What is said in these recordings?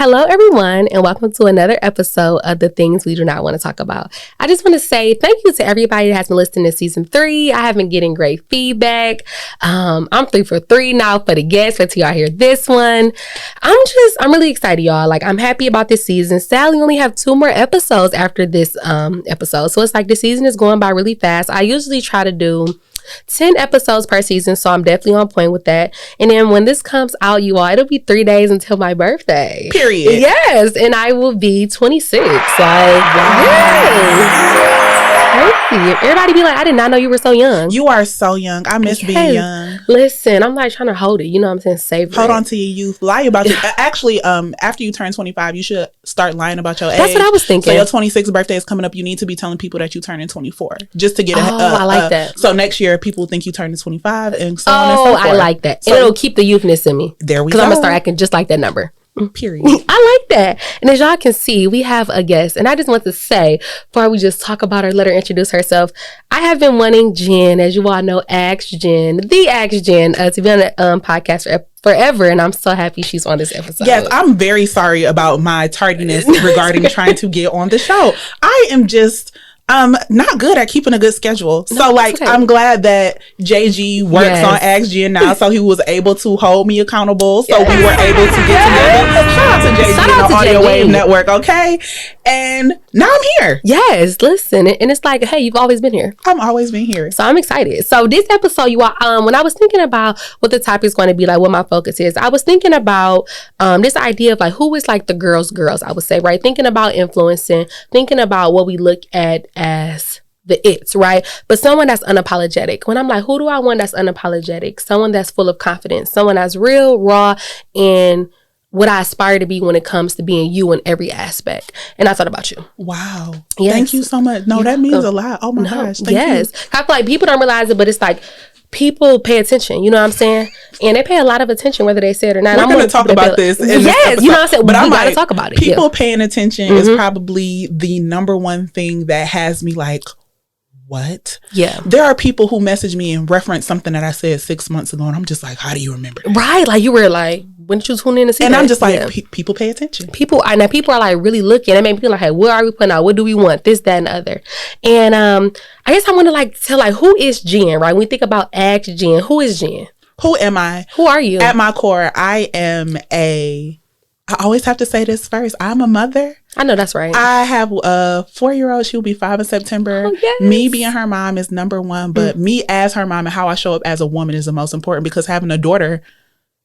Hello, everyone, and welcome to another episode of The Things We Do Not Want to Talk About. I just want to say thank you to everybody that has been listening to season 3. I have been getting great feedback. I'm 3 for 3 now for the guests. Wait till y'all hear this one. I'm really excited, y'all. Like, I'm happy about this season. Sadly, we only have 2 more episodes after this episode. So it's like the season is going by really fast. I usually try to do 10 episodes per season, so I'm definitely on point with that. And then when this comes out, you all, it'll be 3 days until my birthday. Period. Yes, and I will be 26. Like, wow. Yes. Everybody be like, I did not know you were so young. You are so young. I miss being young. Listen, I'm like trying to hold it. You know what I'm saying? Savor Hold on to your youth. Lie about it. Actually, after you turn 25, you should start lying about your age. That's what I was thinking. So your 26th birthday is coming up. You need to be telling people that you turn in 24 just to get I like that. So next year, people think you turn in 25 and so on and so forth. I like that. So and it'll keep the youthness in me. There we go. Because I'm going to start acting just like that number. Period. I like that. And as y'all can see, we have a guest. And I just want to say, before we just talk about her, let her introduce herself. I have been wanting Jen, as you all know, Ask Jen, to be on the podcast forever. And I'm so happy she's on this episode. Yes, I'm very sorry about my tardiness regarding trying to get on the show. I am just... not good at keeping a good schedule. So okay. I'm glad that JG works on Ask Jen now, so he was able to hold me accountable. So we were able to get together. Shout out to JG and the Audio Wave Network, okay? And now I'm here. Yes, listen. And it's like, hey, you've always been here. I've always been here. So I'm excited. So this episode, you all, when I was thinking about what the topic is going to be, like what my focus is, I was thinking about this idea of like, who is like the girls, I would say, right? Thinking about influencing, thinking about what we look at as the it's, right? But someone that's unapologetic. When I'm like, who do I want that's unapologetic? Someone that's full of confidence, someone that's real, raw, and what I aspire to be when it comes to being you in every aspect. And I thought about you. Wow. Yes. Thank you so much. No, that means a lot. Oh my gosh. Thank you. I feel like people don't realize it, but it's like people pay attention, you know what I'm saying? And they pay a lot of attention whether they say it or not. We're going to talk about this. Yes, you know what I'm saying? But we got to talk about it. People paying attention is probably the number one thing that has me like, what? Yeah. There are people who message me and reference something that I said 6 months ago, and I'm just like, how do you remember that? Right. Like you were like, when did you tune in to see and that? I'm just like, people pay attention. People are like really looking. It made me feel like, hey, what are we putting out? What do we want? This, that, and the other. And I guess I want to like tell like, who is Jen, right? When we think about Ask Jen, who is Jen? Who am I? Who are you? At my core, I always have to say this first. I'm a mother. I know that's right. I have a 4-year-old. She'll be 5 in September. Oh, yes. Me being her mom is number one, but me as her mom and how I show up as a woman is the most important, because having a daughter,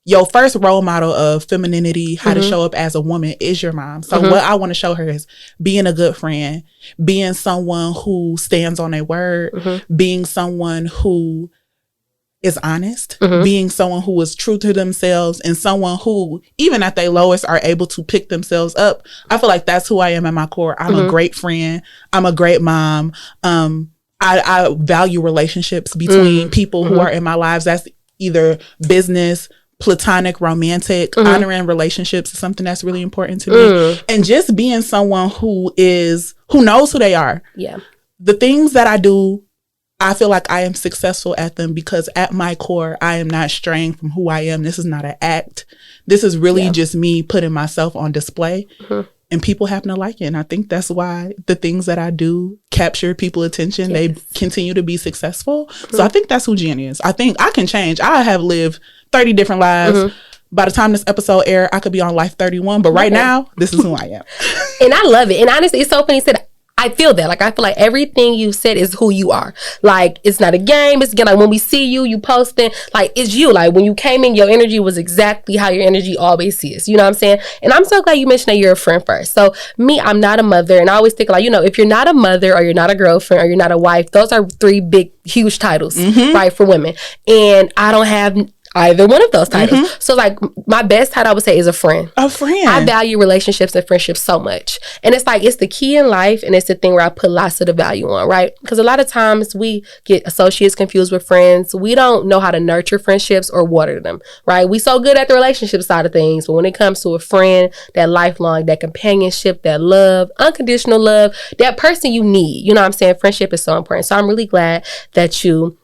your first role model of femininity, how to show up as a woman is your mom. So what I want to show her is being a good friend, being someone who stands on their word, being someone who is honest, being someone who is true to themselves, and someone who, even at their lowest, are able to pick themselves up. I feel like that's who I am at my core. I'm a great friend. I'm a great mom. I value relationships between people who are in my lives. That's either business, platonic, romantic. Honoring relationships is something that's really important to me. And just being someone who knows who they are. Yeah. The things that I do, I feel like I am successful at them because at my core, I am not straying from who I am. This is not an act. This is really just me putting myself on display, and people happen to like it. And I think that's why the things that I do capture people's attention. Yes. They continue to be successful. So I think that's who Jen is. I think I can change. I have lived 30 different lives. By the time this episode airs, I could be on life 31. But right now, this is who I am. And I love it. And honestly, it's so funny you said, I feel that. Like, I feel like everything you said is who you are. Like, it's not a game. It's again, like when we see you, you posting, like, it's you. Like, when you came in, your energy was exactly how your energy always is. You know what I'm saying? And I'm so glad you mentioned that you're a friend first. So, me, I'm not a mother. And I always think, like, you know, if you're not a mother or you're not a girlfriend or you're not a wife, those are 3 big, huge titles, right, for women. And I don't have either one of those titles. So like my best title I would say is a friend. A friend. I value relationships and friendships so much. And it's like, it's the key in life, and it's the thing where I put lots of the value on, right? Because a lot of times we get associates confused with friends. We don't know how to nurture friendships or water them, right? We so good at the relationship side of things, but when it comes to a friend, that lifelong, that companionship, that love, unconditional love, that person you need, you know what I'm saying? Friendship is so important. So I'm really glad that you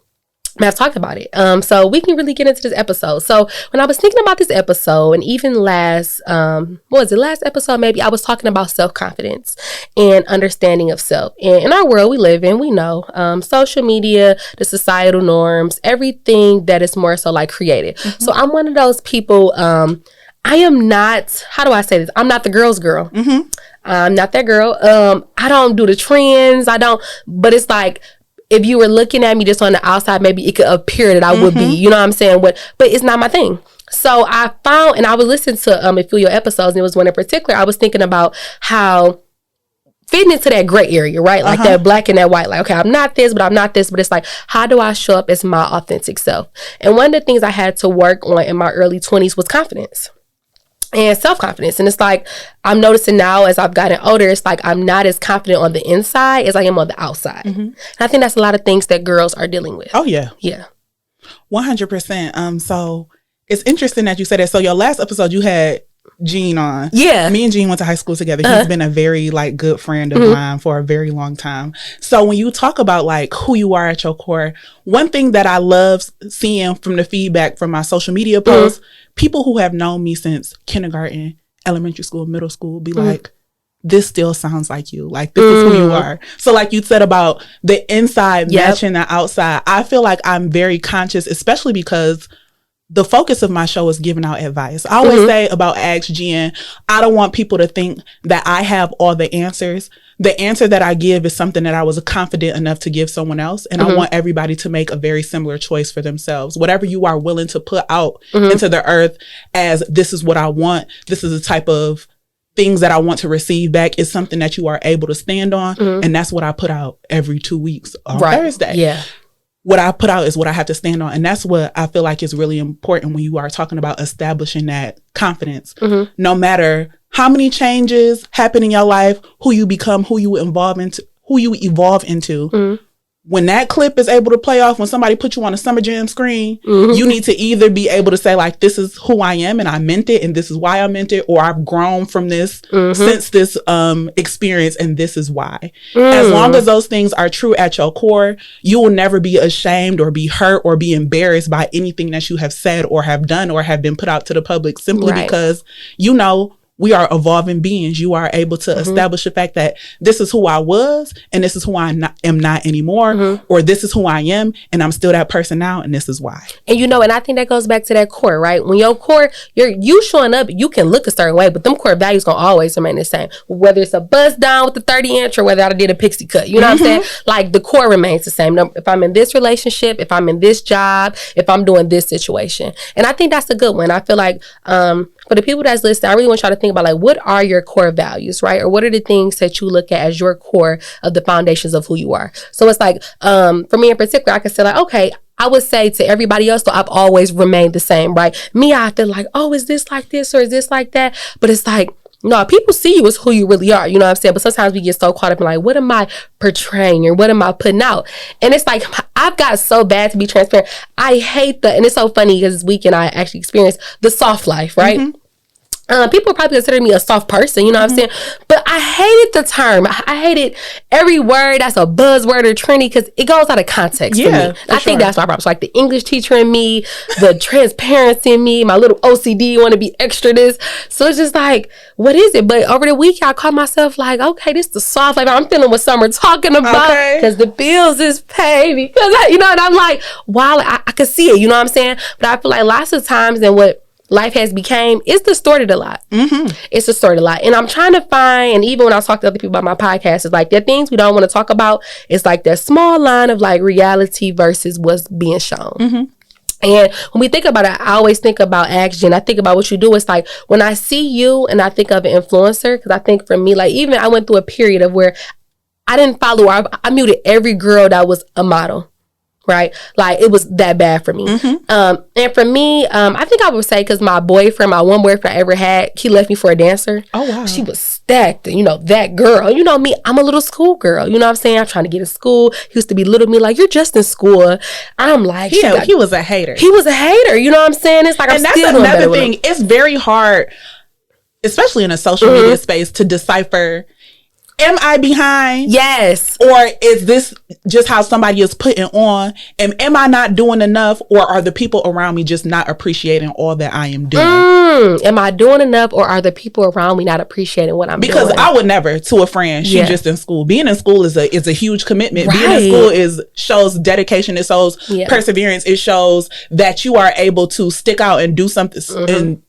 I've talked about it. So we can really get into this episode. So when I was thinking about this episode, and even last episode, maybe, I was talking about self-confidence and understanding of self. And in our world we live in, we know social media, the societal norms, everything that is more so like created. Mm-hmm. So I'm one of those people. I am not, how do I say this? I'm not the girl's girl. Mm-hmm. I'm not that girl. I don't do the trends. But it's like, if you were looking at me just on the outside, maybe it could appear that I would be, you know what I'm saying? But it's not my thing. So I found, and I was listening to a few of your episodes, and it was one in particular, I was thinking about how fitting into that gray area, right? Like that black and that white. Like, okay, I'm not this, but I'm not this. But it's like, how do I show up as my authentic self? And one of the things I had to work on in my early 20s was confidence. And self-confidence. And it's like, I'm noticing now as I've gotten older, it's like I'm not as confident on the inside as I am on the outside. Mm-hmm. And I think that's a lot of things that girls are dealing with. Oh, yeah. Yeah. 100%. So it's interesting that you said that. So your last episode, you had Gene on. Yeah. Me and Gene went to high school together. He's been a very like good friend of mine for a very long time. So when you talk about like who you are at your core, one thing that I love seeing from the feedback from my social media posts, people who have known me since kindergarten, elementary school, middle school, be like, this still sounds like you. Like, this is who you are. So like you said about the inside matching the outside, I feel like I'm very conscious, especially because the focus of my show is giving out advice. I always say about Ask Jen, I don't want people to think that I have all the answers. The answer that I give is something that I was confident enough to give someone else. And I want everybody to make a very similar choice for themselves. Whatever you are willing to put out into the earth as this is what I want, this is the type of things that I want to receive back, is something that you are able to stand on. And that's what I put out every 2 weeks on Thursday. Yeah. What I put out is what I have to stand on. And that's what I feel like is really important when you are talking about establishing that confidence. No matter how many changes happen in your life, who you become, who you evolve into. When that clip is able to play off, when somebody put you on a Summer Jam screen, you need to either be able to say like, this is who I am and I meant it and this is why I meant it, or I've grown from this since this experience and this is why. As long as those things are true at your core, you will never be ashamed or be hurt or be embarrassed by anything that you have said or have done or have been put out to the public, simply because you know we are evolving beings. You are able to establish the fact that this is who I was and this is who I am not anymore, or this is who I am and I'm still that person now and this is why. And you know, and I think that goes back to that core, right? When your core, you showing up, you can look a certain way, but them core values gonna always remain the same. Whether it's a bust down with the 30-inch or whether I did a pixie cut, you know what I'm saying? Like the core remains the same. If I'm in this relationship, if I'm in this job, if I'm doing this situation. And I think that's a good one. I feel like for the people that's listening, I really want y'all to think about like, what are your core values, right? Or what are the things that you look at as your core of the foundations of who you are? So it's like, for me in particular, I can say like, okay, I would say to everybody else, so I've always remained the same, right? Me, I feel like, oh, is this like this or is this like that? But it's like, no, people see you as who you really are, you know what I'm saying? But sometimes we get so caught up in like, what am I portraying or what am I putting out? And it's like, I've got so bad to be transparent. I hate and it's so funny because this weekend I actually experienced the soft life, right? People probably consider me a soft person, you know what I'm saying? But I hated the term. I hated every word that's a buzzword or trendy because it goes out of context for me. I think that's my problem. So like the English teacher in me, the transparency in me, my little OCD want to be extra this. So it's just like, what is it? But over the week, I caught myself like, okay, this is the soft life. I'm feeling what Summer talking about because the bills is paid. Because, you know, and I'm like, wow, I could see it, you know what I'm saying? But I feel like lots of times and what life has became, it's distorted a lot. It's distorted a lot. And I'm trying to find, and even when I talk to other people about my podcast, it's like there are things we don't want to talk about. It's like that small line of like reality versus what's being shown. And when we think about it, I always think about action. I think about what you do. It's like when I see you and I think of an influencer, because I think for me, like even I went through a period of where I didn't follow, I muted every girl that was a model. Right? Like it was that bad for me. And for me, I think I would say because my one boyfriend I ever had, he left me for a dancer. Oh, wow. She was stacked. And, you know, that girl, you know me, I'm a little school girl. You know what I'm saying? I'm trying to get in school. He used to be little me like, you're just in school. I'm like, he was a hater. He was a hater. You know what I'm saying? It's like, and I'm still doing better with him. It's very hard, especially in a social media space, to decipher am I behind? Yes. Or is this just how somebody is putting on? And am I not doing enough? Or are the people around me just not appreciating all that I am doing? Am I doing enough, or are the people around me not appreciating what I'm doing? Because I would never, to a friend, she just in school. Being in school is a huge commitment. Right. Being in school shows dedication. It shows perseverance. It shows that you are able to stick out and do something and,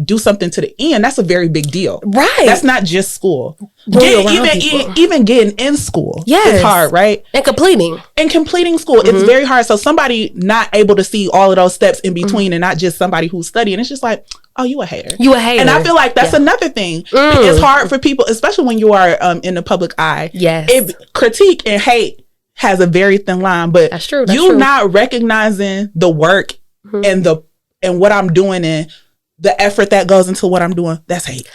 do something to the end. That's a very big deal. Right. That's not just school. Even getting in school is hard, right? And completing school, it's very hard. So somebody not able to see all of those steps in between and not just somebody who's studying, it's just like, oh, you a hater. And I feel like that's another thing. It's hard for people, especially when you are in the public eye. Yes. Critique and hate has a very thin line, but that's true. Not recognizing the work and what I'm doing and the effort that goes into what I'm doing, that's hate.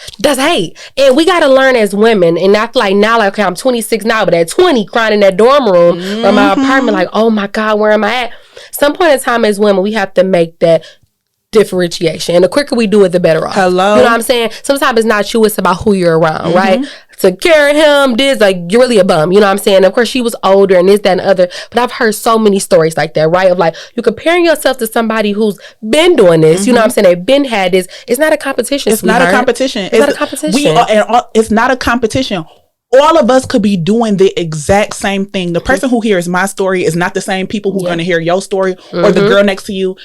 And we got to learn as women. And I feel like now, like, okay, I'm 26 now, but at 20, crying in that dorm room or my apartment, like, oh my God, where am I at? Some point in time as women, we have to make that differentiation. And the quicker we do it, the better off. Hello. You know what I'm saying? Sometimes it's not you, it's about who you're around, right? To carry him, this, like, you're really a bum. You know what I'm saying? Of course, she was older and this, that, and the other. But I've heard so many stories like that, right? Of like, you're comparing yourself to somebody who's been doing this. You know what I'm saying? They've been had this. It's not a competition, It's not a competition. It's not a competition. It's not a competition. All of us could be doing the exact same thing. The person who hears my story is not the same people who are going to hear your story or the girl next to you.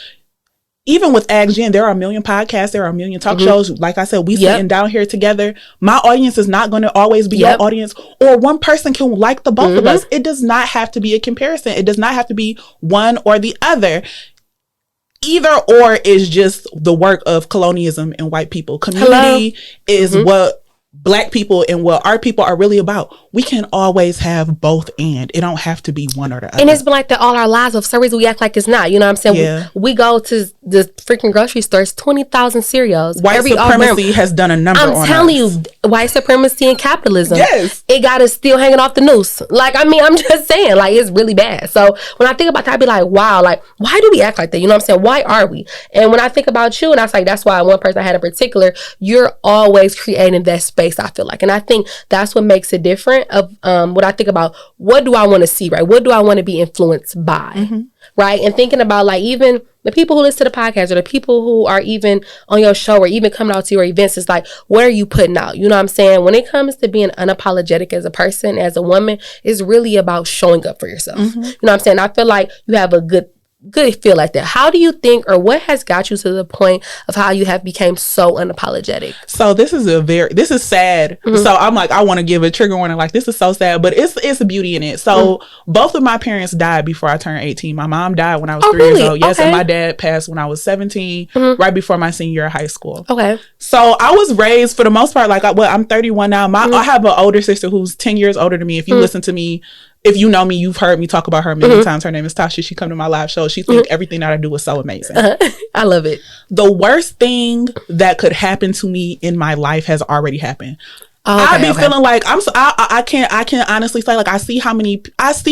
Even with Ag Jen, there are a million podcasts, there are a million talk shows. Like I said, we sitting down here together. My audience is not going to always be your audience, or one person can like the both of us. It does not have to be a comparison. It does not have to be one or the other. Either or is just the work of colonialism and white people. Community is what Black people and what our people are really about. We can always have both, and it don't have to be one or the other. And it's been like that all our lives. For some reason, we act like it's not. You know what I'm saying? Yeah. We go to the freaking grocery store. It's 20,000 cereals. White supremacy has done a number on us. I'm telling you, white supremacy and capitalism. Yes. It got us still hanging off the noose. Like, I mean, I'm just saying, like, it's really bad. So when I think about that, I be like, wow, like, why do we act like that? You know what I'm saying? Why are we? And when I think about you, and I was like, that's why one person I had in particular, you're always creating that space, I feel like. And I think that's what makes it different of what I think about, what do I want to see, right? What do I want to be influenced by, right? And thinking about, like, even the people who listen to the podcast or the people who are even on your show or even coming out to your events, it's like, what are you putting out? You know what I'm saying? When it comes to being unapologetic as a person, as a woman, it's really about showing up for yourself. You know what I'm saying? I feel like you have a good feel like that. How do you think, or what has got you to the point of how you have became so unapologetic? So this is sad. So I'm like, I want to give a trigger warning, like, this is so sad, but it's a beauty in it. So both of my parents died before I turned 18. My mom died when I was 3 years old. Yes. And my dad passed when I was 17, right before my senior year of high school. Okay. So I was raised, for the most part, like, I'm 31 now. I have an older sister who's 10 years older than me. If you listen to me, if you know me, you've heard me talk about her many times. Her name is Tasha. She come to my live show. She thinks everything that I do is so amazing. I love it. The worst thing that could happen to me in my life has already happened. I be feeling like I can't honestly say, like, I see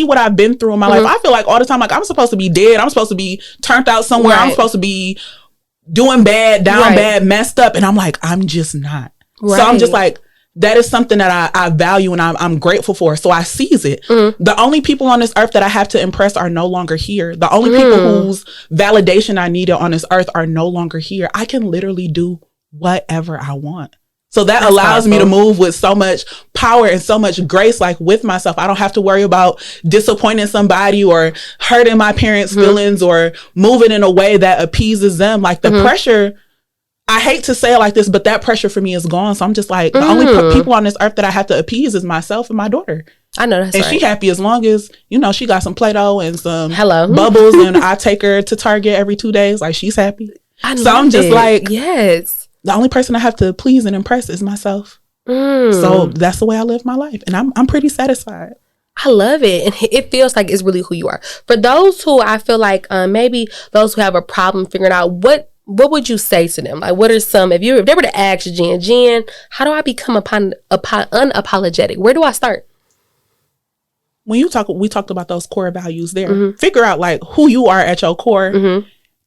what I've been through in my life. I feel like all the time, like, I'm supposed to be dead. I'm supposed to be turned out somewhere. I'm supposed to be doing bad, bad, messed up. And I'm like, I'm just not. So I'm just like, that is something that I value and I'm grateful for. So I seize it. The only people on this earth that I have to impress are no longer here. The only people whose validation I needed on this earth are no longer here. I can literally do whatever I want. So that allows me to move with so much power and so much grace, like, with myself. I don't have to worry about disappointing somebody or hurting my parents' feelings or moving in a way that appeases them. Like, the pressure, I hate to say it like this, but that pressure for me is gone. So I'm just like, the only people on this earth that I have to appease is myself and my daughter. I know that's and right. she happy as long as, she got some Play-Doh and some bubbles and I take her to Target every 2 days. Like, she's happy. I'm just like, yes. The only person I have to please and impress is myself. So that's the way I live my life. And I'm pretty satisfied. I love it. And it feels like it's really who you are. For those who I feel like maybe those who have a problem figuring out what would you say to them? Like, what are some, if they were to ask Jen, how do I become unapologetic? Where do I start? When we talked about those core values there, figure out, like, who you are at your core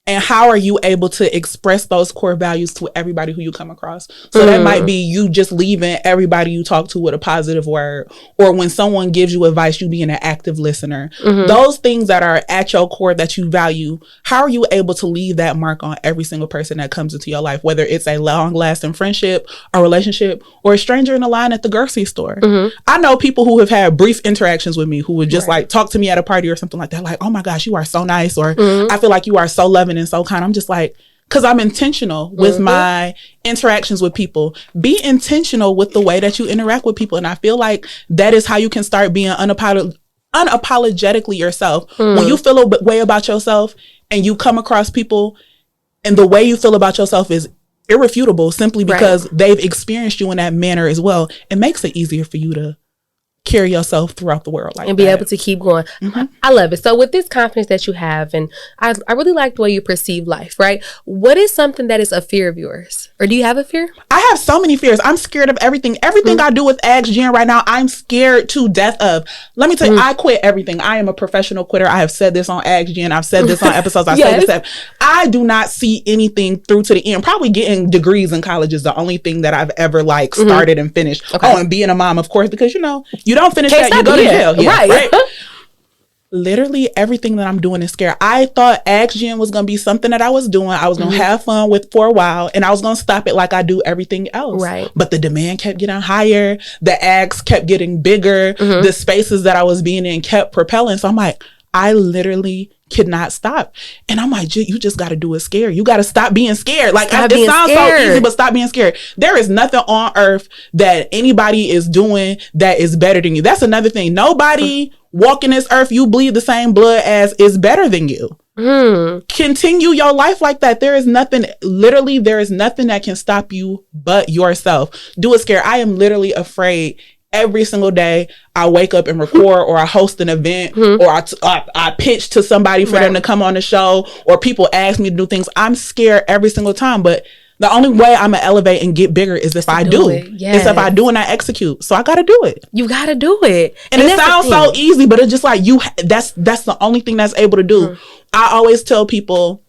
And how are you able to express those core values to everybody who you come across? So that might be you just leaving everybody you talk to with a positive word, or when someone gives you advice, you being an active listener. Those things that are at your core that you value, how are you able to leave that mark on every single person that comes into your life, whether it's a long-lasting friendship, a relationship, or a stranger in the line at the grocery store? I know people who have had brief interactions with me who would just like talk to me at a party or something like that, like, oh my gosh, you are so nice, or I feel like you are so loving and so kind. I'm just like, because I'm intentional with my interactions with people. Be intentional with the way that you interact with people. And I feel like that is how you can start being unapologetically yourself. When you feel a way about yourself and you come across people and the way you feel about yourself is irrefutable simply because they've experienced you in that manner as well, it makes it easier for you to carry yourself throughout the world like and be able to keep going. I love it. So with this confidence that you have, and I really like the way you perceive life, right? What is something that is a fear of yours? Or do you have a fear? I have so many fears. I'm scared of everything. Everything I do with Ask Jen right now, I'm scared to death of. Let me tell you, I quit everything. I am a professional quitter. I have said this on Ask Jen. I've said this on episodes. I say this. I do not see anything through to the end. Probably getting degrees in college is the only thing that I've ever like started and finished. Oh, and being a mom, of course, because you know, you don't finish that, you go to jail. Right. Literally everything that I'm doing is scary. I thought Ask Jen was going to be something that I was doing. I was going to have fun with for a while, and I was going to stop it like I do everything else. Right. But the demand kept getting higher. The acts kept getting bigger. The spaces that I was being in kept propelling. So I'm like, I literally could not stop. And I'm like, you just got to do it scared. You got to stop being scared. Like, it sounds so easy, but stop being scared. There is nothing on earth that anybody is doing that is better than you. That's another thing. Nobody walking this earth you bleed the same blood as is better than you. Continue your life like that. There is nothing that can stop you but yourself. Do it scared. I am literally afraid. Every single day I wake up and record, or I host an event, or I pitch to somebody for them to come on the show, or people ask me to do things. I'm scared every single time, but the only way I'm gonna elevate and get bigger is if I do. It's if I do and I execute. So I gotta do it. You gotta do it. And it sounds so easy, but it's just like that's the only thing that's able to do. I always tell people,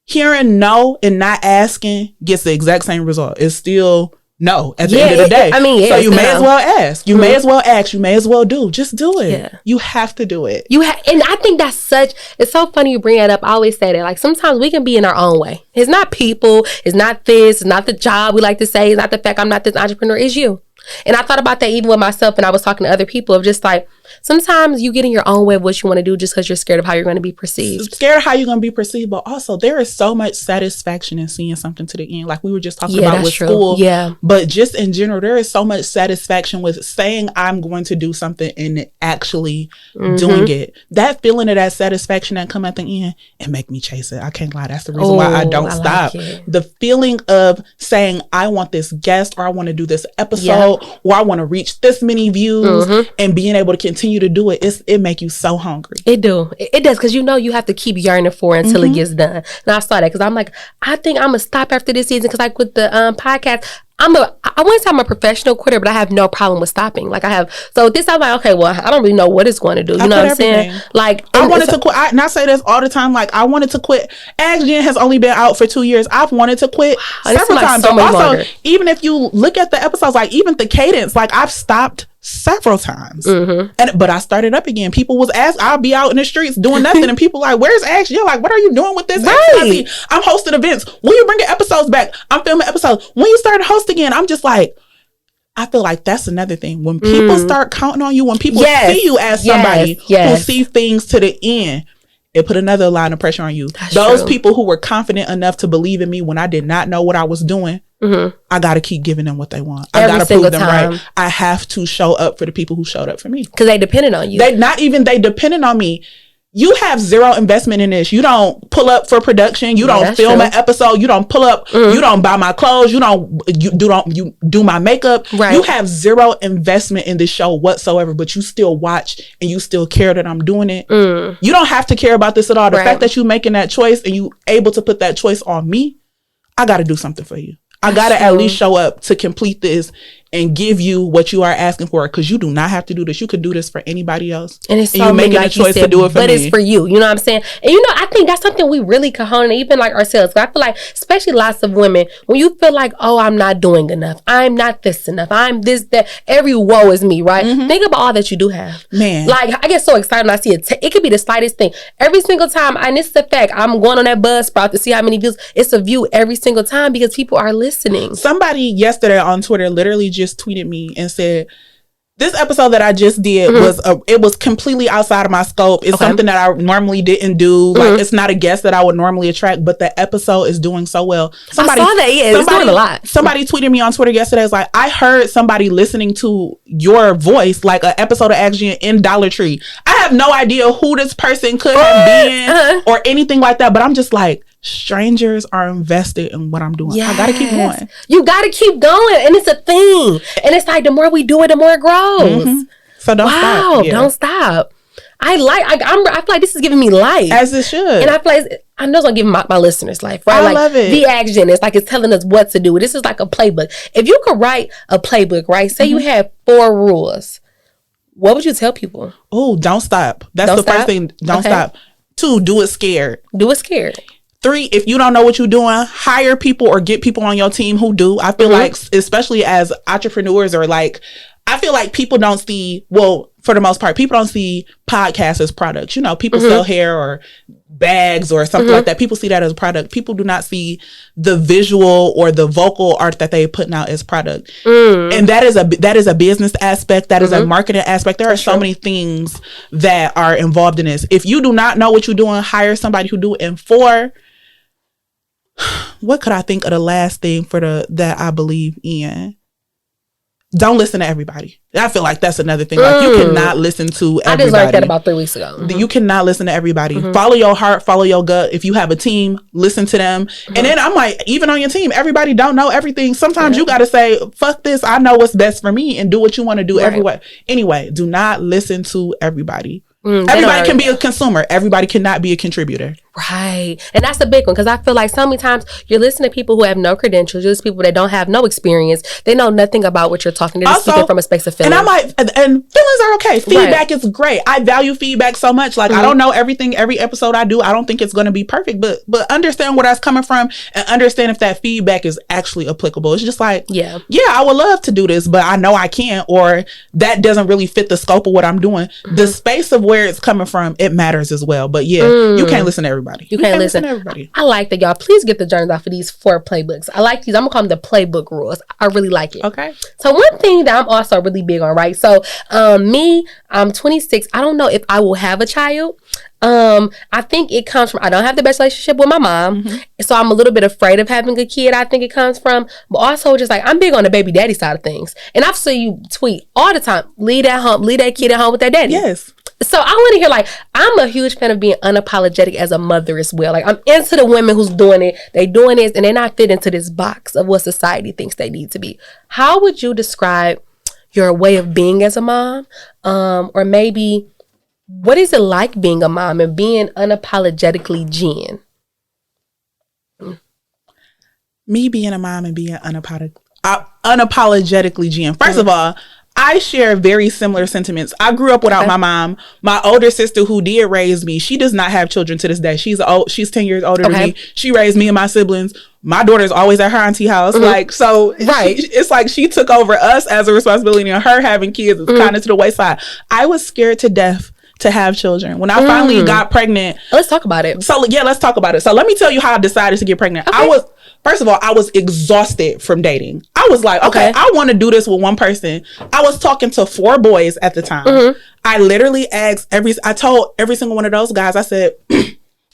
hearing no and not asking gets the exact same result. It's still no at the end of the day. So you may as well ask. You may as well ask. You may as well do. Just do it. Yeah. You have to do it. And I think it's so funny you bring that up. I always say that, like, sometimes we can be in our own way. It's not people. It's not this. It's not the job we like to say. It's not the fact I'm not this entrepreneur. It's you. And I thought about that even with myself, and I was talking to other people of just like, sometimes you get in your own way of what you want to do just because you're scared of how you're going to be perceived. Scared of how you're going to be perceived, but also there is so much satisfaction in seeing something to the end. Like we were just talking about with school. Yeah. But just in general, there is so much satisfaction with saying I'm going to do something and actually doing it. That feeling of that satisfaction that come at the end, it make me chase it. I can't lie. That's the reason why I don't stop. Like the feeling of saying I want this guest, or I want to do this episode, or I want to reach this many views, and being able to continue to do it, it make you so hungry. It does, because you know you have to keep yearning for it until it gets done. And I saw that because I'm like, I think I'm gonna stop after this season, because like with the podcast, I wouldn't say I'm a professional quitter, but I have no problem with stopping. Like I have. So this, I'm like, okay, well, I don't really know what it's going to do. You know what I'm saying? Like I wanted to quit. And I say this all the time. Like I wanted to quit. Ask Jen has only been out for 2 years. I've wanted to quit several times. So also, even if you look at the episodes, like even the cadence, like I've stopped several times, but I started up again. People was asked, I'll be out in the streets doing nothing, and people like, where's Ask Jen? Like, what are you doing with this? Right. I'm hosting events. When you bringing episodes back? I'm filming episodes. When you start to host again? I'm just like, I feel like that's another thing. When people start counting on you, when people see you as somebody who see things to the end, it put another line of pressure on you. Those people who were confident enough to believe in me when I did not know what I was doing, I got to keep giving them what they want. I got to prove them right. I have to show up for the people who showed up for me. Because they depended on you. They depended on me. You have zero investment in this. You don't pull up for production. You don't film an episode. You don't pull up. You don't buy my clothes. You do my makeup. Right. You have zero investment in this show whatsoever, but you still watch and you still care that I'm doing it. You don't have to care about this at all. The fact that you making that choice and you able to put that choice on me, I got to do something for you. I got to at least show up to complete this and give you what you are asking for, because you do not have to do this. You could do this for anybody else. And it's so you're making a choice to do it for but me. it's for you. You know what I'm saying? And you know, I think that's something we really can hone in, even like ourselves. I feel like, especially lots of women, when you feel like, oh, I'm not doing enough, I'm not this enough, I'm this, that, every woe is me, right? Think about all that you do have. Man. Like, I get so excited when I see it. It could be the slightest thing. Every single time, and this is a fact, I'm going on that Buzzsprout to see how many views. It's a view every single time because people are listening. Somebody yesterday on Twitter literally just tweeted me and said, this episode that I just did it was completely outside of my scope. It's something that I normally didn't do. Like, it's not a guest that I would normally attract, but the episode is doing so well. Somebody, I saw that. Yeah, it's doing a lot. Somebody tweeted me on Twitter yesterday. It's like, I heard somebody listening to your voice, like an episode of Action in Dollar Tree. I have no idea who this person could have been or anything like that, but I'm just like, strangers are invested in what I'm doing. Yes. I gotta keep going. You gotta keep going, and it's a thing. And it's like, the more we do it, the more it grows. So don't stop. Yeah. Don't stop. I feel like this is giving me life, as it should. And I feel like I know it's gonna give my listeners life, right? I love it. The action is like, it's telling us what to do. This is like a playbook. If you could write a playbook, right? Say you had 4 rules. What would you tell people? Oh, don't stop. That's the first thing. Don't stop. 2, do it scared. Do it scared. 3, if you don't know what you're doing, hire people or get people on your team who do. I feel like, especially as entrepreneurs, or like, I feel like people don't see, well, for the most part, people don't see podcasts as products. You know, people sell hair or bags or something like that. People see that as a product. People do not see the visual or the vocal art that they're putting out as product. And that is a business aspect. That is a marketing aspect. There are so many things that are involved in this. If you do not know what you're doing, hire somebody who do it. And 4, what could I think of the last thing for that I believe in? Don't listen to everybody. I feel like that's another thing. Like, you cannot listen to everybody. I just learned that about 3 weeks ago. You cannot listen to everybody. Follow your heart, follow your gut. If you have a team, listen to them. And then I'm like, even on your team, everybody don't know everything. Sometimes you got to say, fuck this, I know what's best for me, and do what you want to do everywhere. Anyway, do not listen to everybody. Everybody can be a consumer. Everybody cannot be a contributor. Right. And that's the big one, because I feel like so many times you're listening to people who have no credentials, just people that don't have no experience. They know nothing about what you're talking. They're just speaking from a space of feeling. And I'm like, and feelings are okay. Feedback is great. I value feedback so much. Like, I don't know everything, every episode I do. I don't think it's going to be perfect, but understand where that's coming from and understand if that feedback is actually applicable. It's just like, yeah, I would love to do this, but I know I can't, or that doesn't really fit the scope of what I'm doing. The space of where it's coming from, it matters as well. But you can't listen to everybody. You can't listen to everybody. I like that, y'all. Please get the journals off of these 4 playbooks. I like these. I'm gonna call them the playbook rules. I really like it. Okay. So one thing that I'm also really big on, right? So I'm 26. I don't know if I will have a child. I think it comes from, I don't have the best relationship with my mom. So I'm a little bit afraid of having a kid. I think it comes from, but also just like, I'm big on the baby daddy side of things. And I've seen you tweet all the time, leave that kid at home with their daddy. Yes. So I want to hear, like, I'm a huge fan of being unapologetic as a mother as well. Like, I'm into the women who's doing it. They doing this and they're not fit into this box of what society thinks they need to be. How would you describe your way of being as a mom? Or maybe, what is it like being a mom and being unapologetically Jen? Me being a mom and being unapologetically Jen. First of all, I share very similar sentiments. I grew up without my mom. My older sister, who did raise me, she does not have children to this day. She's 10 years older than me. She raised me and my siblings. My daughter's always at her auntie house. Like, so it's like she took over us as a responsibility, and her having kids is kind of to the wayside. I was scared to death to have children. When I finally got pregnant. Let's talk about it. So yeah, let's talk about it. So let me tell you how I decided to get pregnant. First of all, I was exhausted from dating. I was like, okay, I want to do this with one person. I was talking to 4 boys at the time. I literally I told every single one of those guys, I said,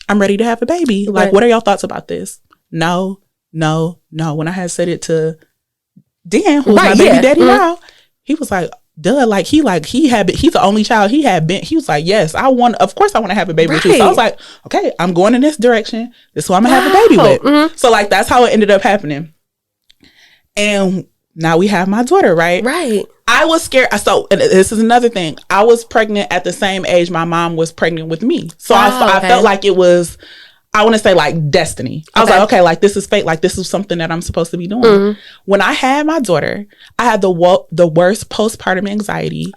I'm ready to have a baby. Like, what are y'all thoughts about this? No. When I had said it to Dan, who's my baby daddy now, he was like, duh, he's the only child he was like, yes, of course I want to have a baby with you. So I was like, okay, I'm going in this direction. This is who I'm gonna have a baby with. So like, that's how it ended up happening. And now we have my daughter, right? I was scared. So, and this is another thing. I was pregnant at the same age my mom was pregnant with me. So I felt like I want to say like destiny. I was like, okay, like this is fate. Like this is something that I'm supposed to be doing. When I had my daughter, I had the worst postpartum anxiety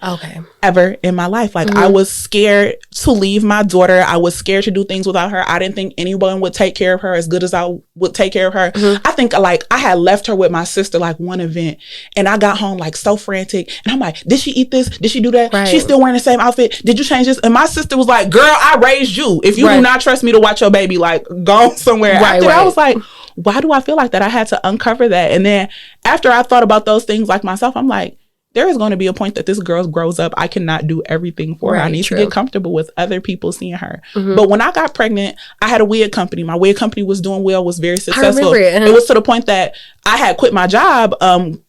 ever in my life. Like I was scared to leave my daughter. I was scared to do things without her. I didn't think anyone would take care of her as good as I would take care of her. I think like I had left her with my sister like one event, and I got home like so frantic, and I'm like, did she eat this? Did she do that? She's still wearing the same outfit. Did you change this? And my sister was like, girl, I raised you. If you do not trust me to watch your baby, like go somewhere. After that, I was like, why do I feel like that? I had to uncover that. And then after I thought about those things like myself, I'm like, there is going to be a point that this girl grows up. I cannot do everything for her. I need to get comfortable with other people seeing her. But when I got pregnant, I had a wig company. My wig company was doing well, was very successful. It was to the point that I had quit my job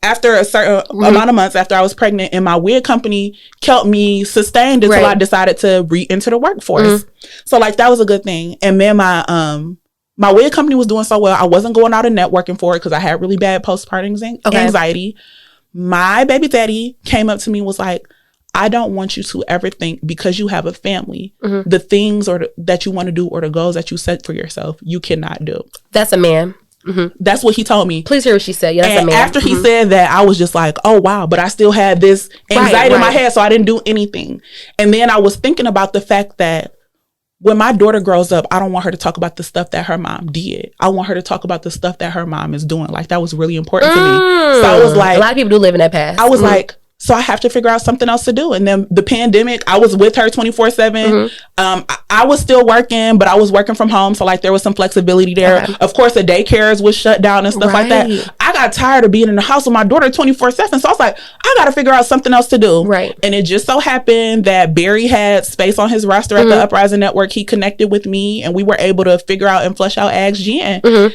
after a certain amount of months after I was pregnant, and my wig company kept me sustained until I decided to re-enter the workforce. So like that was a good thing. And then my wig company was doing so well. I wasn't going out and networking for it because I had really bad postpartum anxiety. My baby daddy came up to me and was like, I don't want you to ever think because you have a family, the things that you want to do or the goals that you set for yourself, you cannot do. That's a man. That's what he told me. Please hear what she said. Yeah, that's and a man. After he said that, I was just like, oh, wow. But I still had this anxiety in my head, so I didn't do anything. And then I was thinking about the fact that when my daughter grows up, I don't want her to talk about the stuff that her mom did. I want her to talk about the stuff that her mom is doing. Like, that was really important to me. So I was like... A lot of people do live in that past. I was like... So I have to figure out something else to do. And then the pandemic, I was with her 24/7. I was still working, but I was working from home. So like there was some flexibility there. Of course, the daycares was shut down and stuff like that. I got tired of being in the house with my daughter 24/7. So I was like, I got to figure out something else to do. And it just so happened that Barry had space on his roster at the Uprising Network. He connected with me and we were able to figure out and flesh out Ask Jen.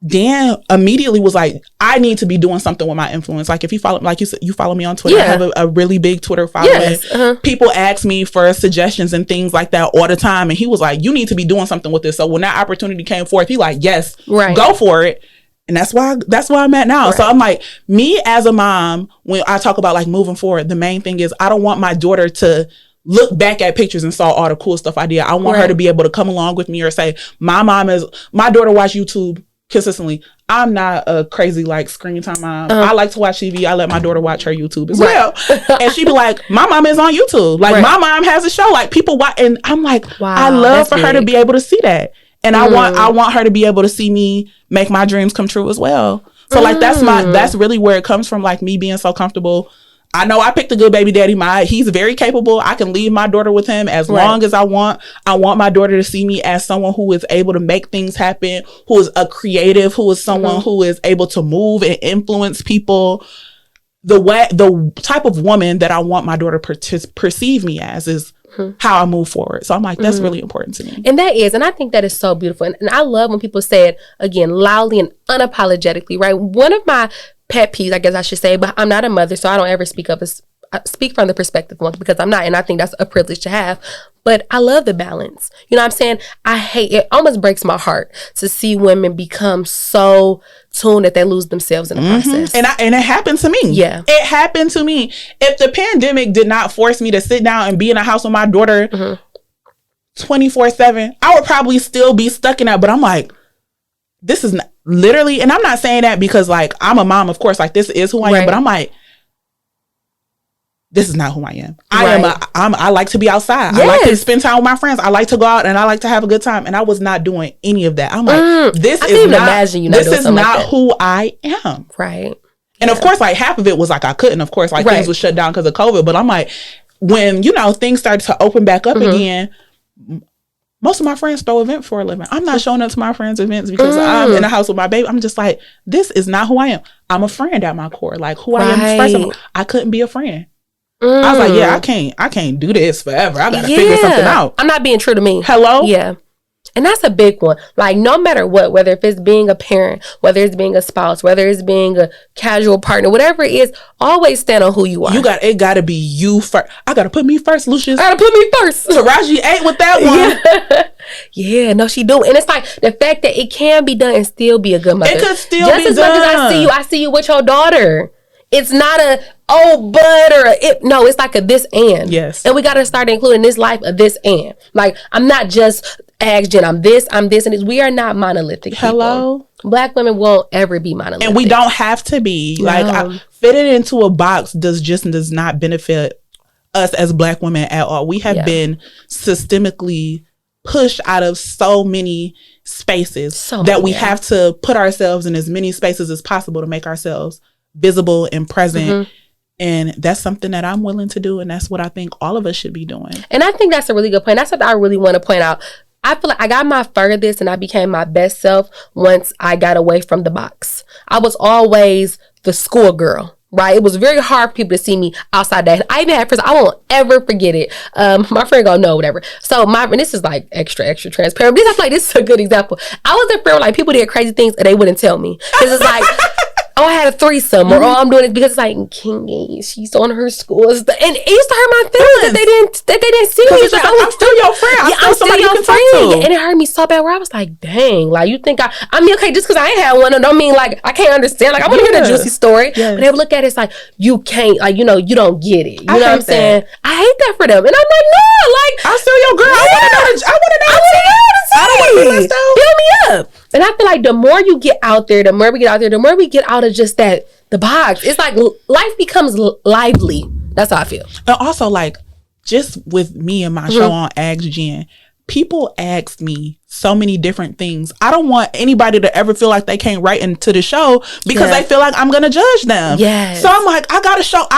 Dan immediately was like, I need to be doing something with my influence. Like if you follow, like you said, you follow me on Twitter. I have a really big Twitter following. People ask me for suggestions and things like that all the time. And he was like, you need to be doing something with this. So when that opportunity came forth, he like, yes, go for it. And that's why I'm at now. So I'm like, me as a mom, when I talk about like moving forward, the main thing is I don't want my daughter to look back at pictures and saw all the cool stuff I did. I want her to be able to come along with me or say, my daughter watch YouTube consistently. I'm not a crazy like screen time mom. I like to watch TV. I let my daughter watch her YouTube as well. And she be like, my mom is on YouTube. Like my mom has a show. Like people watch, and I'm like, I love for her to be able to see that. And I want her to be able to see me make my dreams come true as well. So like that's really where it comes from. Like me being so comfortable. I know I picked a good baby daddy. He's very capable. I can leave my daughter with him as long as I want. I want my daughter to see me as someone who is able to make things happen, who is a creative, who is someone who is able to move and influence people. The type of woman that I want my daughter to perceive me as is how I move forward. So I'm like, that's really important to me. And I think that is so beautiful. And I love when people say it, again, loudly and unapologetically, right? One of my pet peeves, I guess I should say, but I'm not a mother, so I don't ever speak from the perspective of one because I'm not, and I think that's a privilege to have. But I love the balance. You know what I'm saying? I hate it. Almost breaks my heart to see women become so tuned that they lose themselves in the process. And it happened to me. Yeah, it happened to me. If the pandemic did not force me to sit down and be in a house with my daughter 24/7, I would probably still be stuck in that. But I'm like, this is not, literally, and I'm not saying that because like I'm a mom, of course, like this is who I am, but I'm like, this is not who I am. I like to be outside. I like to spend time with my friends. I like to go out and I like to have a good time. And I was not doing any of that. I'm like, this is not who I am. And of course, like half of it was like I couldn't, of course, like things was shut down because of COVID. But I'm like, when, things started to open back up again, most of my friends throw events for a living. I'm not showing up to my friends' events because I'm in the house with my baby. I'm just like, this is not who I am. I'm a friend at my core. Like who I am first of all, I couldn't be a friend. I was like, yeah, I can't do this forever. I gotta figure something out. I'm not being true to me. Hello? Yeah. And that's a big one. Like no matter what, whether if it's being a parent, whether it's being a spouse, whether it's being a casual partner, whatever it is, always stand on who you are. It gotta be you first. I gotta put me first, Lucius. I gotta put me first. Taraji ate with that one. Yeah, no, she do. And it's like the fact that it can be done and still be a good mother. It could still just be as done. much as I see you with your daughter. It's not but or no, it's like a this and. Yes. And we got to start including this life a this and. Like, I'm not just ask Jen, I'm this, and this. We are not monolithic. Hello? People. Black women won't ever be monolithic. And we don't have to be. No. Like, fitting into a box does not benefit us as Black women at all. We have been systemically pushed out of so many spaces that we have to put ourselves in as many spaces as possible to make ourselves visible and present. And that's something that I'm willing to do. And that's what I think all of us should be doing. And I think that's a really good point. That's what I really want to point out. I feel like I got my furthest and I became my best self once I got away from the box. I was always the schoolgirl, right? It was very hard for people to see me outside that. I even had friends, I won't ever forget it. My friend gonna know, whatever. So and this is like extra transparent. Because I feel like this is a good example. I was a friend like people did crazy things and they wouldn't tell me. Because it's like, oh, I had a threesome, or oh, I'm doing it because it's like Kingy, she's on her school, and it used to hurt my feelings that they didn't see me. It's like, I'm still your friend. I'm still your friend. And it hurt me so bad where I was like, dang, like you think I mean, okay, just because I ain't had one, I don't mean like I can't understand. Like I want to hear the juicy story, but they would look at it, it's like you can't, like you don't get it. You know what I'm saying? I hate that for them, and I'm like, no, like I'm still your girl. I want to know. I don't want to be left out. Fill me up. And I feel like the more you get out there, the more we get out of just the box. It's like life becomes lively. That's how I feel. And also, like, just with me and my show on Ask Jen, people ask me so many different things. I don't want anybody to ever feel like they can't write into the show because they feel like I'm going to judge them. Yes. So I'm like, I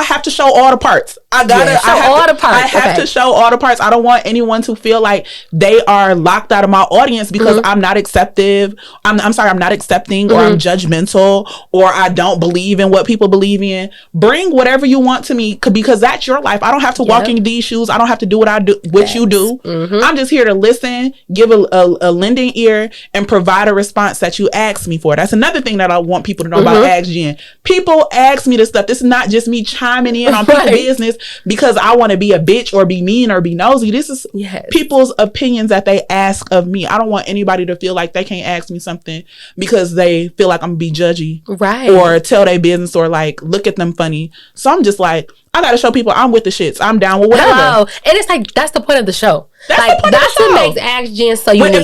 have to show all the parts. I have to show all the parts. I don't want anyone to feel like they are locked out of my audience because I'm not accepting or I'm judgmental or I don't believe in what people believe in. Bring whatever you want to me because that's your life. I don't have to walk in these shoes. I don't have to do what you do. I'm just here to listen, give a lending ear, and provide a response that you asked me for. That's another thing that I want people to know about Ask Jen. People ask me this stuff. This is not just me chiming in on people's business because I want to be a bitch or be mean or be nosy. This is people's opinions that they ask of me. I don't want anybody to feel like they can't ask me something because they feel like I'm gonna be judgy, or tell their business or like look at them funny. So I'm just like, I gotta show people I'm with the shits. I'm down with whatever. And it's like that's the point of the show. That's what makes Ask Jen so unique.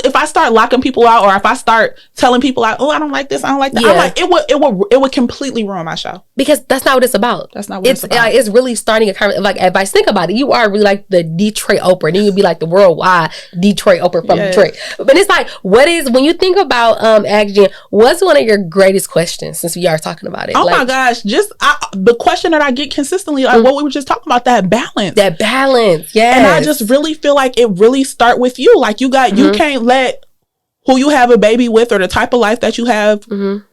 If I start locking people out, or if I start telling people like, oh, I don't like this, I don't like that, I'm like, it would completely ruin my show. Because that's not what it's about. That's not what it's about. It's really starting a conversation. Like advice. Think about it. You are really like the Detroit Oprah. Then you'd be like the worldwide Detroit Oprah from Detroit. But it's like, when you think about Ask Jen, what's one of your greatest questions since we are talking about it? Oh my gosh, the question that I get consistently, like what we were just talking about, that balance. Yes. And I just really feel like it really start with you. Like you can't let who you have a baby with or the type of life that you have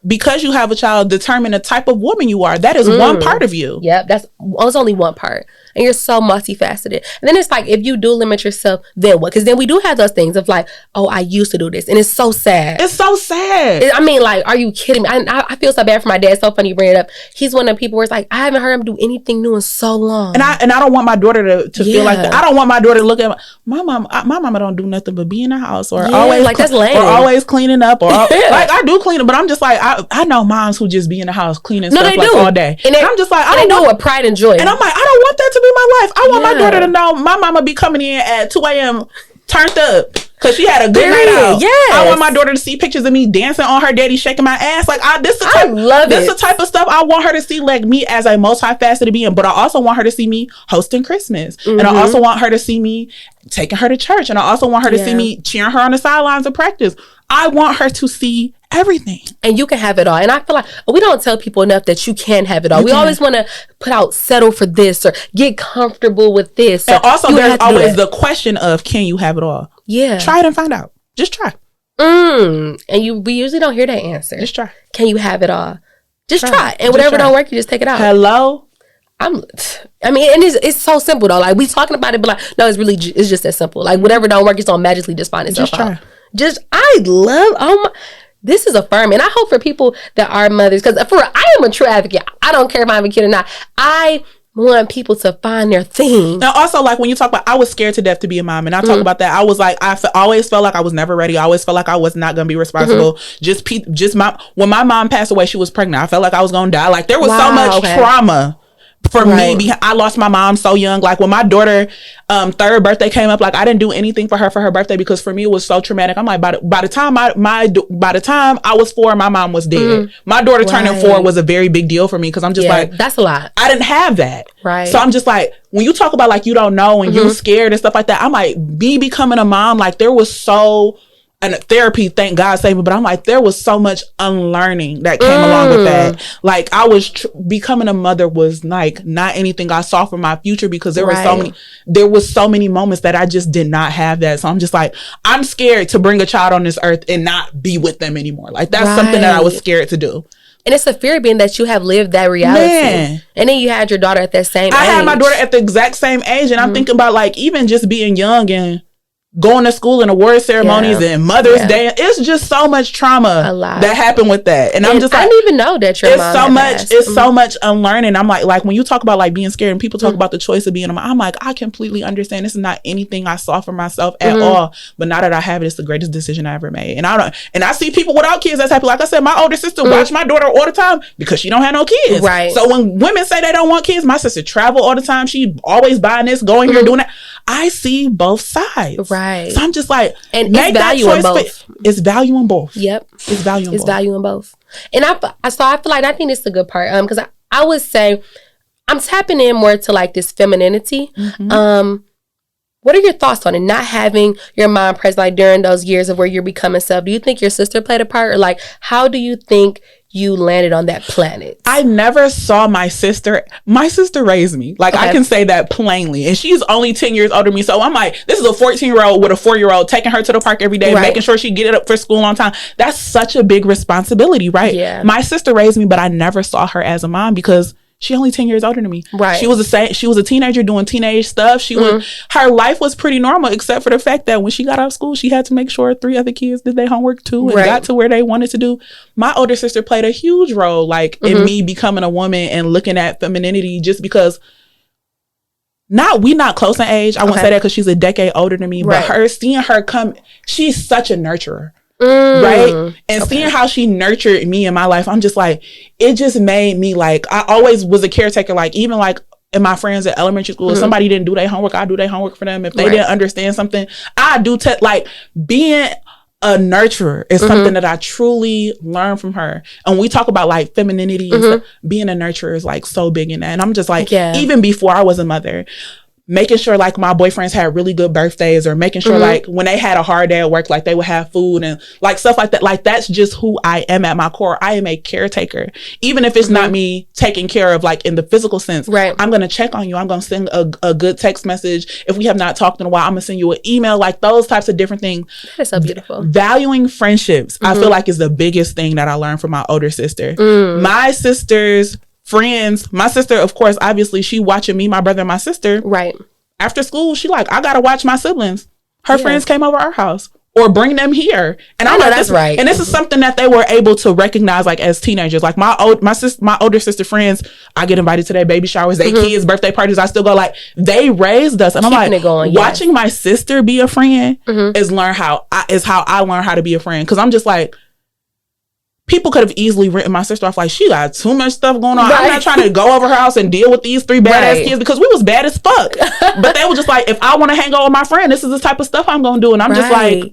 because you have a child determine the type of woman you are. That is one part of you. Yep, it's only one part. And you're so multifaceted. And then it's like, if you do limit yourself, then what? Because then we do have those things of like, oh, I used to do this. And it's so sad. It's so sad. I mean, like, are you kidding me? I feel so bad for my dad. It's so funny you bring it up. He's one of the people where it's like, I haven't heard him do anything new in so long. And I don't want my daughter to feel like that. I don't want my daughter to look at my mom. My mama don't do nothing but be in the house or always like that's lame. Or always cleaning up or like I do clean up, but I'm just like, I know moms who just be in the house cleaning stuff like all day. And I'm just like, I don't know, with pride and joy. And I'm like, I don't want that to be my life. I want my daughter to know my mama be coming in at 2 a.m. turned up because she had a good night out. Yes. I want my daughter to see pictures of me dancing on her daddy, shaking my ass. Like this is the type of stuff I want her to see, like me as a multifaceted being. But I also want her to see me hosting Christmas, and I also want her to see me taking her to church, and I also want her to see me cheering her on the sidelines of practice. I want her to see everything. And you can have it all. And I feel like we don't tell people enough that you can have it all. We always want to put out settle for this or get comfortable with this. And also there's always the question of, can you have it all? Yeah. Try it and find out. Just try. And we usually don't hear that answer. Just try. Can you have it all? Just try. And whatever don't work, you just take it out. Hello? And it's so simple though. Like we talking about it, but like, no, it's just that simple. Like whatever don't work, it's gonna magically just find itself out. This is affirming. And I hope for people that are mothers, because I am a true advocate. I don't care if I have a kid or not. I want people to find their thing. Now, also, like when you talk about, I was scared to death to be a mom, and I talk about that. I was like, always felt like I was never ready. I always felt like I was not going to be responsible. When my mom passed away, she was pregnant. I felt like I was going to die. Like there was so much trauma for me. I lost my mom so young. Like when my daughter third birthday came up, like I didn't do anything for her birthday because for me it was so traumatic. I'm like, by the time I was 4, my mom was dead. My daughter turning 4 was a very big deal for me because I'm just like, that's a lot. I didn't have that. Right. So I'm just like, when you talk about like you don't know and you're scared and stuff like that, I'm like, me becoming a mom, like there was so. And therapy, thank God saved me. But I'm like, there was so much unlearning that came along with that. Like I was becoming a mother was like not anything I saw for my future because there was so many moments that I just did not have that. So I'm just like, I'm scared to bring a child on this earth and not be with them anymore. Like that's something that I was scared to do. And it's a fear being that you have lived that reality. Man. And then you had your daughter at that same age. I had my daughter at the exact same age. And I'm thinking about like even just being young and going to school and award ceremonies and Mother's Day. It's just so much trauma that happened with that. And I'm just like, I didn't even know that your mom it's so much unlearning. I'm like when you talk about like being scared and people talk about the choice of being a mom, I'm like, I completely understand. This is not anything I saw for myself at all. But now that I have it, it's the greatest decision I ever made. And I see people without kids that's happy. Like I said, my older sister watch my daughter all the time because she don't have no kids. Right. So when women say they don't want kids, my sister travel all the time. She always buying this, going here, doing that. I see both sides. Right. So I'm just like, and it's value in both. It's value in both. Yep. It's value in both. And I feel like I think it's the good part. Because I would say I'm tapping in more to like this femininity. What are your thoughts on it? Not having your mom present like during those years of where you're becoming self. Do you think your sister played a part, or like how do you think you landed on that planet? I never saw my sister. My sister raised me. Like I can say that plainly. And she's only 10 years older than me. So I'm like, this is a 14-year-old with a 4-year-old taking her to the park every day, making sure she get it up for school on time. That's such a big responsibility, right? Yeah. My sister raised me, but I never saw her as a mom because she only 10 years older than me. Right. She was a teenager doing teenage stuff. Her life was pretty normal, except for the fact that when she got out of school, she had to make sure 3 other kids did their homework too and got to where they wanted to do. My older sister played a huge role, like in me becoming a woman and looking at femininity, just because we not close in age. I won't say that because she's a decade older than me, but seeing her come, she's such a nurturer. Right. And seeing how she nurtured me in my life, I'm just like, it just made me like, I always was a caretaker. Like even like in my friends at elementary school, if somebody didn't do their homework, I do their homework for them. If they didn't understand something, I do like being a nurturer is something that I truly learned from her. And we talk about like femininity and stuff, being a nurturer is like so big in that. And I'm just like, even before I was a mother, making sure like my boyfriends had really good birthdays, or making sure like when they had a hard day at work, like they would have food and like stuff like that. Like that's just who I am at my core. I am a caretaker. Even if it's not me taking care of like in the physical sense, I'm going to check on you. I'm going to send a good text message. If we have not talked in a while, I'm going to send you an email, like those types of different things. That's so beautiful. Valuing friendships, I feel like is the biggest thing that I learned from my older sister. My sister's friends, my sister, of course, obviously she watching me, my brother and my sister. Right. After school, she like, I gotta watch my siblings. Her friends came over our house or bring them here. And I know that's right. And this is something that they were able to recognize like as teenagers. Like my older sister friends, I get invited to their baby showers, their kids' birthday parties. I still go, like, they raised us. And I'm like, watching my sister be a friend is how I learned how to be a friend. Cause I'm just like, people could have easily written my sister off like, she got too much stuff going on. I'm not trying to go over her house and deal with these 3 badass kids, because we was bad as fuck. But they were just like, if I want to hang out with my friend, this is the type of stuff I'm going to do. And I'm just like,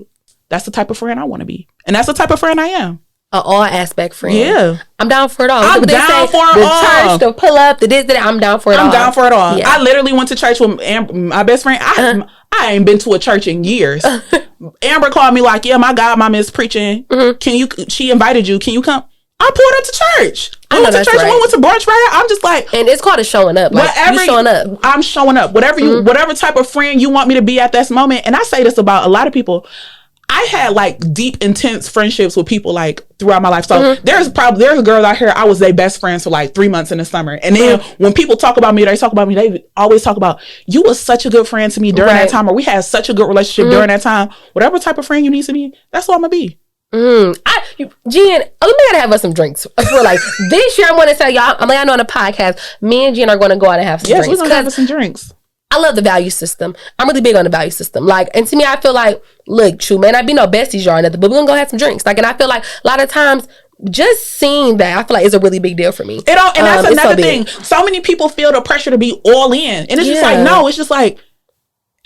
that's the type of friend I want to be. And that's the type of friend I am. An all aspect friend. Yeah. I'm down for it all. I'm down for it all. The church, the pull up, the this, that. I'm down for it all. I'm down for it all. Yeah. I literally went to church with my best friend. I ain't been to a church in years. Amber called me like, yeah, my godmama is preaching. She invited you. Can you come? I pulled up to church. I went to church. We went to brunch right. I'm just like, and it's called a showing up. Like, you showing up. I'm showing up. Whatever type of friend you want me to be at this moment. And I say this about a lot of people. I had like deep, intense friendships with people like throughout my life. So there's girls out here, I was their best friends for like 3 months in the summer. And then when people talk about me, they always talk about, you was such a good friend to me during that time, or we had such a good relationship during that time. Whatever type of friend you need to be, that's what I'm gonna be. Jen, we gotta have us some drinks. I feel like this year I want to tell y'all, I know on a podcast, me and Jen are going to go out and have some drinks. Yes, we're going to have us some drinks. I love the value system. I'm really big on the value system. Like, and to me, I feel like, look, true, man, I be no besties, y'all, nothing, but we're gonna go have some drinks. Like, and I feel like a lot of times just seeing that, I feel like it's a really big deal for me. And that's another thing. So many people feel the pressure to be all in. And it's just like, no, it's just like,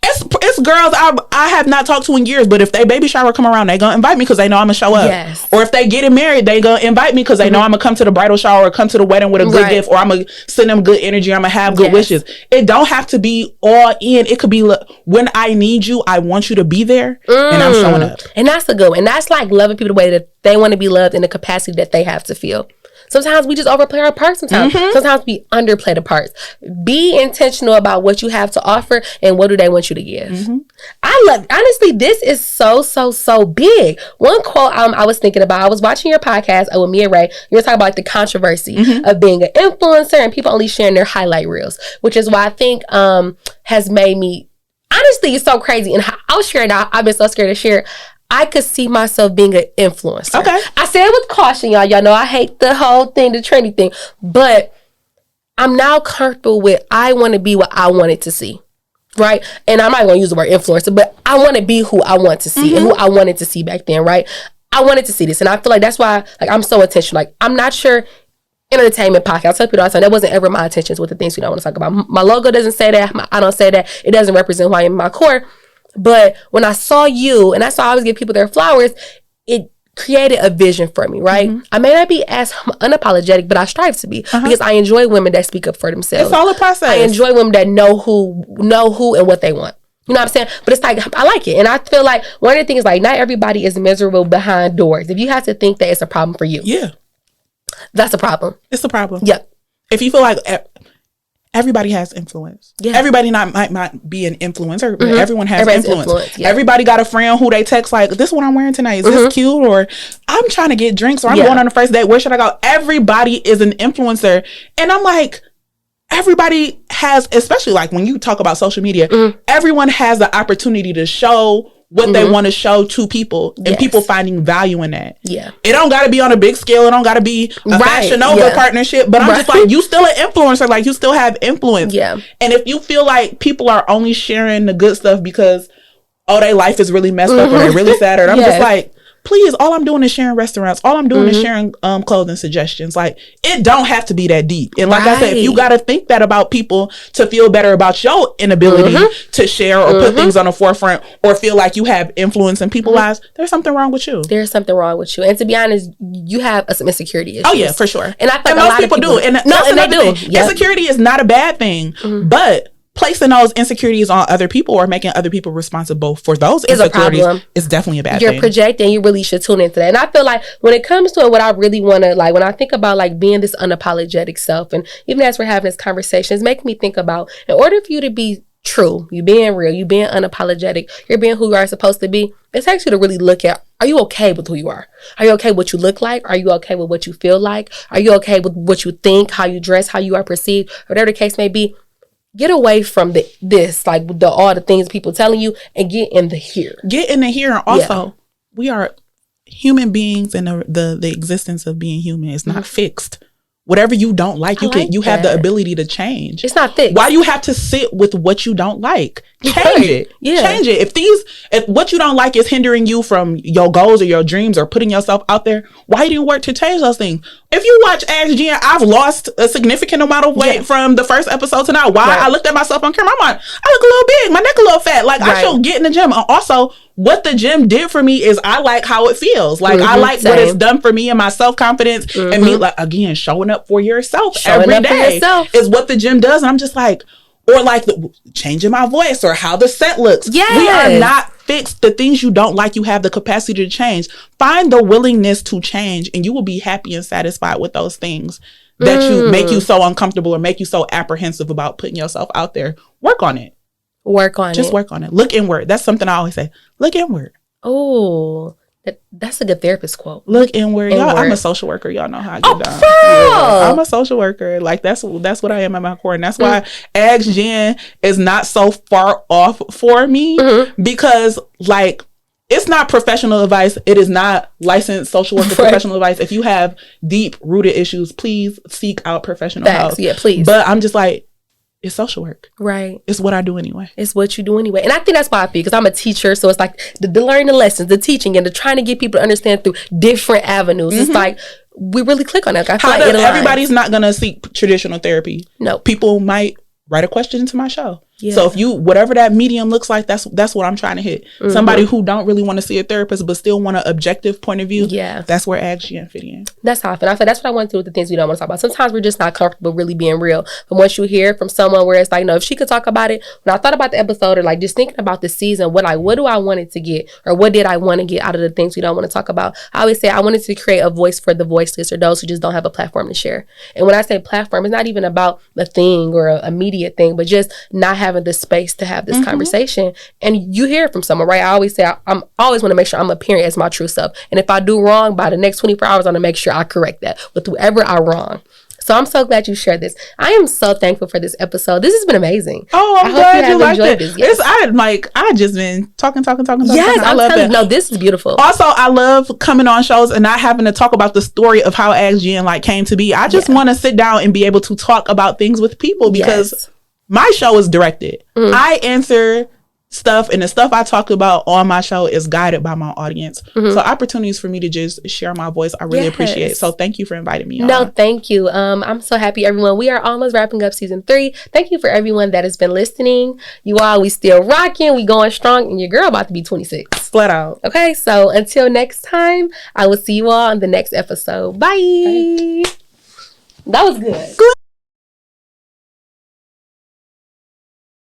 it's girls I have not talked to in years, but if they baby shower come around, they gonna invite me because they know I'm gonna show up. Yes. Or if they getting married, they gonna invite me because they know I'm gonna come to the bridal shower or come to the wedding with a good gift, or I'm gonna send them good energy, I'm gonna have good wishes. It don't have to be all in. It could be, look, when I need you, I want you to be there, and I'm showing up. And that's a good one. And that's like loving people the way that they want to be loved in the capacity that they have to feel. Sometimes we just overplay our parts. Sometimes we underplay the parts. Be intentional about what you have to offer and what do they want you to give. Honestly, this is so big. One quote I was thinking about, I was watching your podcast with me and Ray. You were talking about like the controversy of being an influencer and people only sharing their highlight reels, which is why I think has made me, honestly, it's so crazy. And I'll share it out. I've been so scared to share it. I could see myself being an influencer. Okay. I say it with caution, y'all. Y'all know I hate the whole thing, the trendy thing. But I'm now comfortable with, I want to be what I wanted to see. Right? And I'm not going to use the word influencer, but I want to be who I want to see and who I wanted to see back then, right? I wanted to see this. And I feel like that's why I'm so intentional. Like, I'm not sure entertainment podcast. I tell people all the time, that wasn't ever my intentions with the things we don't want to talk about. My logo doesn't say that. I don't say that. It doesn't represent who I am in my core. But when I saw you, and that's why I always give people their flowers, it created a vision for me, right? I may not be as unapologetic, but I strive to be because I enjoy women that speak up for themselves. It's all a process. I enjoy women that know who and what they want. You know what I'm saying? But it's like, I like it. And I feel like one of the things, like, not everybody is miserable behind doors. If you have to think that it's a problem for you. Yeah. That's a problem. It's a problem. Yep. If you feel like everybody has influence. Yeah. Everybody might not be an influencer, but everyone has influence. Yeah. Everybody got a friend who they text like, this is what I'm wearing tonight. Is this cute? Or I'm trying to get drinks, or I'm going on the first date. Where should I go? Everybody is an influencer. And I'm like, everybody has, especially like when you talk about social media, everyone has the opportunity to show what they want to show to people, and people finding value in that. Yeah. It don't got to be on a big scale. It don't got to be a Fashion Nova partnership, but I'm just like, you still an influencer. Like, you still have influence. Yeah. And if you feel like people are only sharing the good stuff because, oh, their life is really messed up or they're really sad, or I'm just like, please, all I'm doing is sharing restaurants. All I'm doing is sharing clothing suggestions. Like, it don't have to be that deep. And like I said, if you got to think that about people to feel better about your inability to share or put things on the forefront, or feel like you have influence in people's lives, there's something wrong with you. There's something wrong with you. And to be honest, you have some insecurity issues. Oh, yeah, for sure. And I think most people do. And they do. Yep. Insecurity is not a bad thing, but placing those insecurities on other people or making other people responsible for those insecurities is definitely a bad thing. You're projecting. You really should tune into that. And I feel like when it comes to it, what I really want to, like, when I think about like being this unapologetic self, and even as we're having this conversation, it's making me think about, in order for you to be true, you being real, you being unapologetic, you're being who you are supposed to be, it takes you to really look at, are you okay with who you are? Are you okay with what you look like? Are you okay with what you feel like? Are you okay with what you think, how you dress, how you are perceived, whatever the case may be? Get away from all the things people telling you, and get in the here. Get in the here. And also, we are human beings, and the existence of being human is not fixed. Whatever you don't like, you have the ability to change. It's not fixed. Why you have to sit with what you don't like? Change it. Yeah. Change it. If what you don't like is hindering you from your goals or your dreams or putting yourself out there, why didn't you work to change those things? If you watch Ask Jen, I've lost a significant amount of weight from the first episode to now. Why? I looked at myself on camera. I'm like, I look a little big. My neck a little fat. Like, I should get in the gym. Also, what the gym did for me is I like how it feels. Like, I like what it's done for me and my self-confidence and me, like, again, showing up for yourself every day is what the gym does. And I'm just like, or like changing my voice or how the set looks. Yes. We are not fixed. The things you don't like, you have the capacity to change. Find the willingness to change, and you will be happy and satisfied with those things that you make you so uncomfortable or make you so apprehensive about putting yourself out there. Work on it. Just work on it. Look inward. That's something I always say. Look inward. Oh, that's a good therapist quote. Look inward. Y'all, I'm a social worker. Y'all know how I get down. Yeah, I'm a social worker. Like, that's what I am at my core. And that's why Ask Jen is not so far off for me, because, like, it's not professional advice. It is not licensed social worker professional advice. If you have deep rooted issues, please seek out professional help. Yeah, please. But I'm just like, it's social work. Right. It's what I do anyway. It's what you do anyway. And I think that's why I feel, because I'm a teacher. So it's like the learning the lessons, the teaching, and the trying to get people to understand through different avenues. It's like, we really click on it. I feel like it aligns. Everybody's not going to seek traditional therapy. No. People might write a question into my show. Yeah. So if you, whatever that medium looks like, that's what I'm trying to hit. Mm-hmm. Somebody who don't really want to see a therapist, but still want an objective point of view. Yeah. That's where AskGN fit in. That's how I feel. I feel that's what I want to do with the things we don't want to talk about. Sometimes we're just not comfortable really being real. But once you hear from someone where it's like, no, if she could talk about it, when I thought about the episode or like just thinking about the season, what do I want it to get? Or what did I want to get out of the things we don't want to talk about? I always say I wanted to create a voice for the voiceless or those who just don't have a platform to share. And when I say platform, it's not even about a thing or a media thing, but just not having the space to have this conversation. And you hear it from someone, right? I always say I'm always want to make sure I'm appearing as my true self. And if I do wrong, by the next 24 hours, I'm going to make sure I correct that with whoever I wrong. So I'm so glad you shared this. I am so thankful for this episode. This has been amazing. Oh, I'm glad you liked it. Yes. I just been talking. Yes, I love it. No, this is beautiful. Also, I love coming on shows and not having to talk about the story of how AskGN like came to be. I just want to sit down and be able to talk about things with people because my show is directed. I answer stuff, and the stuff I talk about on my show is guided by my audience. So opportunities for me to just share my voice, I really appreciate it. So thank you for inviting me on. No, thank you. I'm so happy, everyone. We are almost wrapping up season 3. Thank you for everyone that has been listening. You all, we still rocking, we going strong, and your girl about to be 26. Flat out. Okay, so until next time, I will see you all in the next episode. Bye. That was good.